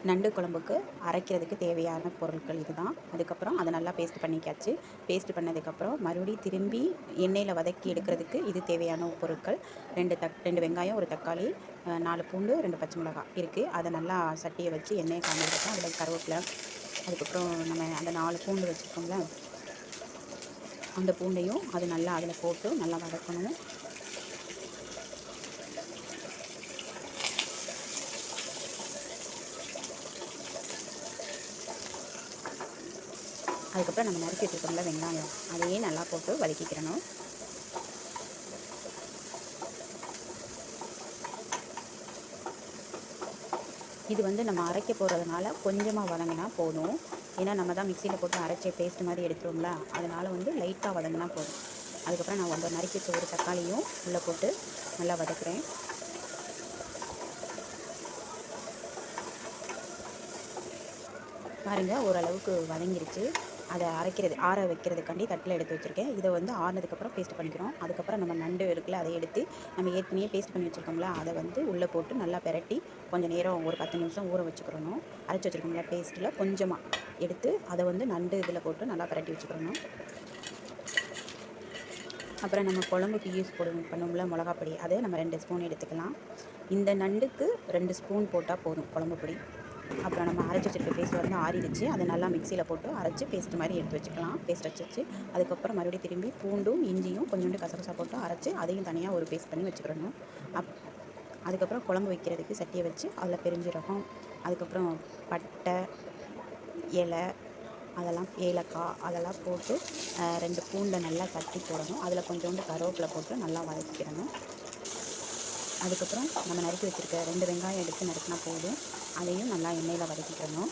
நண்டு குழம்புக்கு அரைக்கிறதுக்கு தேவையான பொருட்கள் இதுதான். அதுக்கப்புறம் அதை நல்லா பேஸ்ட் பண்ணிக்காச்சு. பேஸ்ட் பண்ணதுக்கப்புறம் மறுபடியும் திரும்பி எண்ணெயில் வதக்கி எடுக்கிறதுக்கு இது தேவையான பொருட்கள். 2 வெங்காயம், 1 தக்காளி, 4 பூண்டு, 2 பச்சை மிளகாய் இருக்குது. அதை நல்லா சட்டியை வச்சு எண்ணெயை காய்ஞ்சதுக்கப்புறம் அதில் கருவேப்பிலை, அதுக்கப்புறம் நம்ம அந்த 4 பூண்டு வச்சுருக்கோம்ல, அந்த பூண்டையும் அது நல்லா அதில் போட்டு நல்லா வதக்கணும். அதுக்கப்புறம் நம்ம நறுக்கி வச்சுருக்கோம்ல வெங்காயம், அதையே நல்லா போட்டு வதக்கிக்கிறணும். இது வந்து நம்ம அரைக்க போகிறதுனால கொஞ்சமாக வதங்கினா போதும். ஏன்னா நம்ம தான் மிக்சியில் போட்டு அரைச்சி பேஸ்ட் மாதிரி எடுத்துருவோம்ல, அதனால் வந்து லைட்டாக வதங்கினா போதும். அதுக்கப்புறம் நான் நறுக்கி வச்ச ஒரு தக்காளியும் உள்ளே போட்டு நல்லா வதக்குறேன். பாருங்கள், ஓரளவுக்கு வதங்கிருச்சு. அதை ஆற வைக்கிறதுக்காண்டி தட்டில் எடுத்து வச்சுருக்கேன். இதை வந்து ஆறினதுக்கப்புறம் பேஸ்ட் பண்ணிக்கிறோம். அதுக்கப்புறம் நம்ம நண்டு இருக்குல்ல, அதை எடுத்து நம்ம ஏற்கனவே பேஸ்ட் பண்ணி வச்சுருக்கோம்ல, அதை வந்து உள்ளே போட்டு நல்லா பெரட்டி கொஞ்சம் நேரம் ஒரு 10 நிமிஷம் ஊற வச்சுக்கிறணும். அரைச்சி வச்சுருக்கோம்ல பேஸ்ட்டில் கொஞ்சமாக எடுத்து அதை வந்து நண்டு இதில் போட்டு நல்லா பெரட்டி வச்சுக்கிறணும். அப்புறம் நம்ம குழம்புக்கு யூஸ் பண்ணுவோம்ல மிளகாப்பொடி, அதை நம்ம 2 ஸ்பூன் எடுத்துக்கலாம். இந்த நண்டுக்கு 2 ஸ்பூன் போட்டால் போதும் குழம்பு பொடி. அப்புறம் நம்ம அரைச்சி வச்சுருக்க பேஸ்ட் வந்து ஆறிடுச்சு. அதை நல்லா மிக்சியில் போட்டு அரைச்சி பேஸ்ட் மாதிரி எடுத்து வச்சுக்கலாம். பேஸ்ட் வச்சு அதுக்கப்புறம் மறுபடியும் திரும்பி பூண்டும் இஞ்சியும் கொஞ்சோண்டு கசகசா போட்டு அரைச்சி அதையும் தனியாக ஒரு பேஸ்ட் பண்ணி வச்சுக்கிறணும். அதுக்கப்புறம் குழம்பு வைக்கிறதுக்கு சட்டியை வச்சு அதில் பெருஞ்சீரகம், அதுக்கப்புறம் பட்டை, இலை, அதெல்லாம் ஏலக்காய் அதெல்லாம் போட்டு 2 பூண்டை நல்லா தட்டி போடணும். அதில் கொஞ்சோண்டு கருவேப்பிலை போட்டு நல்லா வதக்கிக்கிடணும். அதுக்கப்புறம் நம்ம நறுக்கி வச்சுருக்க 2 வெங்காயம் எடுத்து நறுக்கினா போதும். அதையும் நல்லா எண்ணெயில் வதக்கிக்கணும்.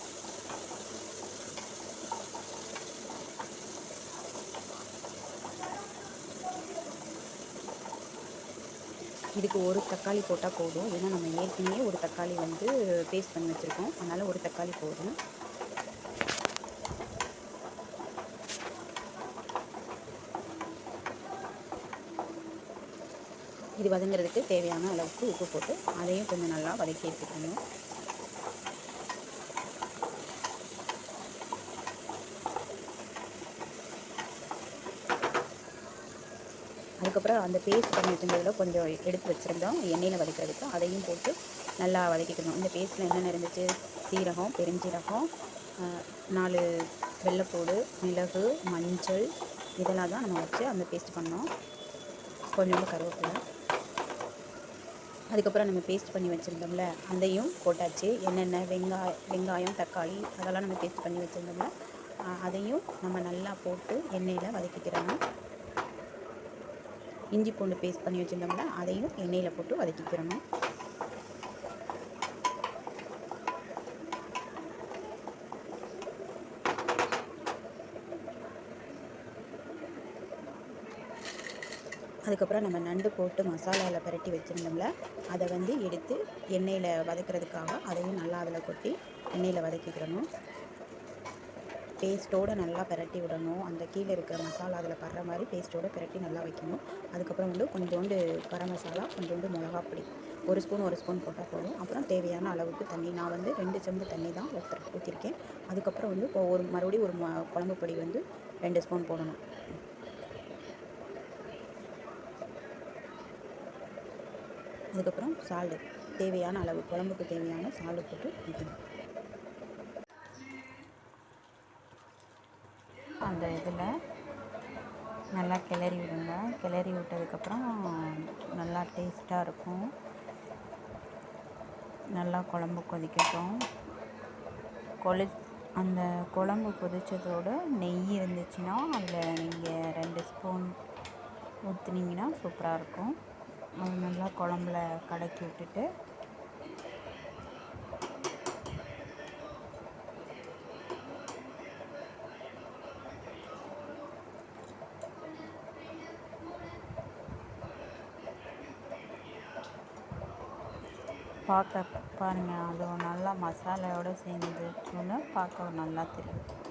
இதுக்கு ஒரு தக்காளி போட்டால் போதும். ஏன்னா நம்ம ஏற்கனவே ஒரு தக்காளி வந்து பேஸ்ட் பண்ணி வச்சுருக்கோம். அதனால் ஒரு தக்காளி போதும். இது வதங்கிறதுக்கு தேவையான அளவுக்கு உப்பு போட்டு அதையும் கொஞ்சம் நல்லா வதக்கி எடுத்துக்கணும். அதுக்கப்புறம் அந்த பேஸ்ட் பண்ணி வச்சுருந்ததில் கொஞ்சம் எடுத்து வச்சுருந்தோம் எண்ணெயில் வதக்கிறதுக்கு, அதையும் போட்டு நல்லா வதக்கிக்கணும். இந்த பேஸ்ட்டில் என்னென்ன இருந்துச்சு? சீரகம், பெருஞ்சீரகம், 4 வெள்ளைப்பூடு, மிளகு, மஞ்சள், இதெல்லாம் தான் நம்ம வச்சு அந்த பேஸ்ட் பண்ணோம். கொஞ்சோண்டு கருவேப்பிலை. அதுக்கப்புறம் நம்ம பேஸ்ட் பண்ணி வச்சுருந்தோம்ல, அதையும் போட்டாச்சு. என்னென்ன வெங்காயம், தக்காளி அதெல்லாம் நம்ம பேஸ்ட் பண்ணி வச்சுருந்தோம்ல, அதையும் நம்ம நல்லா போட்டு எண்ணெயில் வதக்கிக்கிறணும். இஞ்சி பூண்டு பேஸ்ட் பண்ணி வச்சுருந்தோம்ல, அதையும் எண்ணெயில் போட்டு வதக்கிக்கிறணும். அதுக்கப்புறம் நம்ம நண்டு போட்டு மசாலாவில் பெரட்டி வச்சுருந்தோம்ல, அதை வந்து எடுத்து எண்ணெயில் வதக்கிறதுக்காக அதையும் நல்லா அதில் கொட்டி எண்ணெயில் வதக்கிக்கிறணும். பேஸ்ட்டோடு நல்லா பெரட்டி விடணும். அந்த கீழே இருக்கிற மசாலா அதில் படுற மாதிரி பேஸ்ட்டோடு பெரட்டி நல்லா வைக்கணும். அதுக்கப்புறம் வந்து கொஞ்சோண்டு கரம் மசாலா, கொஞ்சோண்டு மிளகாப்பொடி, 1 ஸ்பூன் போட்டால் போதும். அப்புறம் தேவையான அளவுக்கு தண்ணி. நான் வந்து 2 செம்பு தண்ணி தான் ஊற்றிருக்கேன். அதுக்கப்புறம் வந்து மறுபடியும் ஒரு குழம்பு பொடி வந்து 2 ஸ்பூன் போடணும். அதுக்கப்புறம் சால்டு தேவையான அளவு, குழம்புக்கு தேவையான சால்டு போட்டு வைக்கணும். அந்த இதில் நல்லா கிளறி விடுங்க. கிளறி விட்டதுக்கப்புறம் நல்லா டேஸ்ட்டாக இருக்கும். நல்லா குழம்பு கொதிக்கட்டும். அந்த குழம்பு கொதித்ததோடு நெய் இருந்துச்சுன்னா அதில் நீங்கள் 2 ஸ்பூன் ஊற்றுனீங்கன்னா சூப்பராக இருக்கும். அது நல்லா குழம்புல கலக்கி விட்டுட்டு பாருங்கள், அது நல்லா மசாலாவோடு சேர்ந்துச்சுன்னு பார்க்க நல்லா தெரியும்.